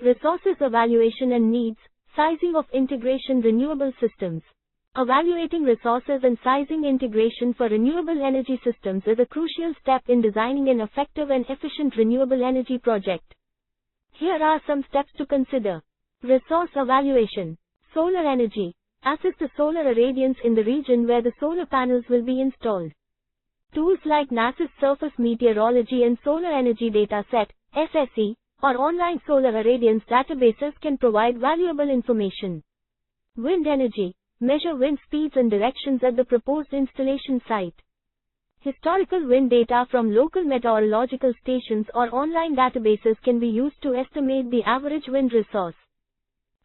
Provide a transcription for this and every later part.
Resources evaluation and needs, sizing of integration renewable systems. Evaluating resources and sizing integration for renewable energy systems is a crucial step in designing an effective and efficient renewable energy project. Here are some steps to consider. Resource evaluation. Solar energy. Assess the solar irradiance in the region where the solar panels will be installed. Tools like NASA's Surface Meteorology and Solar Energy Dataset, SSE, or online solar irradiance databases can provide valuable information. Wind energy. Measure wind speeds and directions at the proposed installation site. Historical wind data from local meteorological stations or online databases can be used to estimate the average wind resource.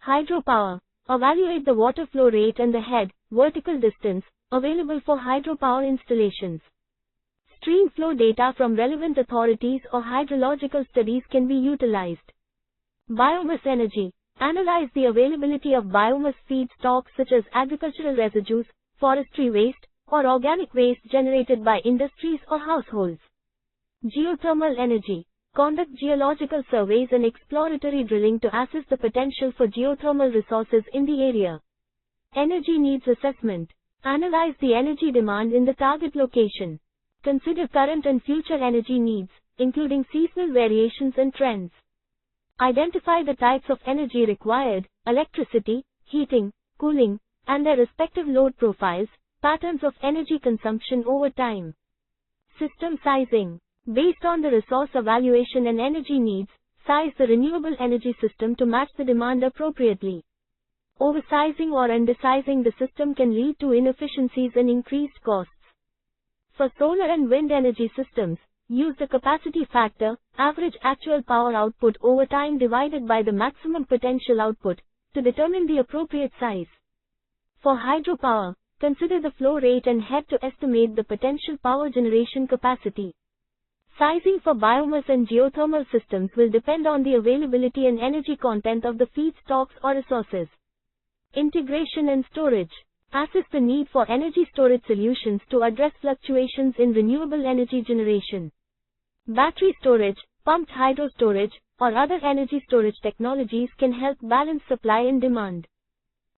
Hydropower. Evaluate the water flow rate and the head, vertical distance, available for hydropower installations. Stream flow data from relevant authorities or hydrological studies can be utilized. Biomass energy. Analyze the availability of biomass feedstocks such as agricultural residues, forestry waste, or organic waste generated by industries or households. Geothermal energy. Conduct geological surveys and exploratory drilling to assess the potential for geothermal resources in the area. Energy needs assessment. Analyze the energy demand in the target location. Consider current and future energy needs, including seasonal variations and trends. Identify the types of energy required, electricity, heating, cooling, and their respective load profiles, patterns of energy consumption over time. System sizing. Based on the resource evaluation and energy needs, size the renewable energy system to match the demand appropriately. Oversizing or undersizing the system can lead to inefficiencies and increased costs. For solar and wind energy systems, use the capacity factor, average actual power output over time divided by the maximum potential output, to determine the appropriate size. For hydropower, consider the flow rate and head to estimate the potential power generation capacity. Sizing for biomass and geothermal systems will depend on the availability and energy content of the feedstocks or resources. Integration and storage. Assess the need for energy storage solutions to address fluctuations in renewable energy generation. Battery storage, pumped hydro storage, or other energy storage technologies can help balance supply and demand.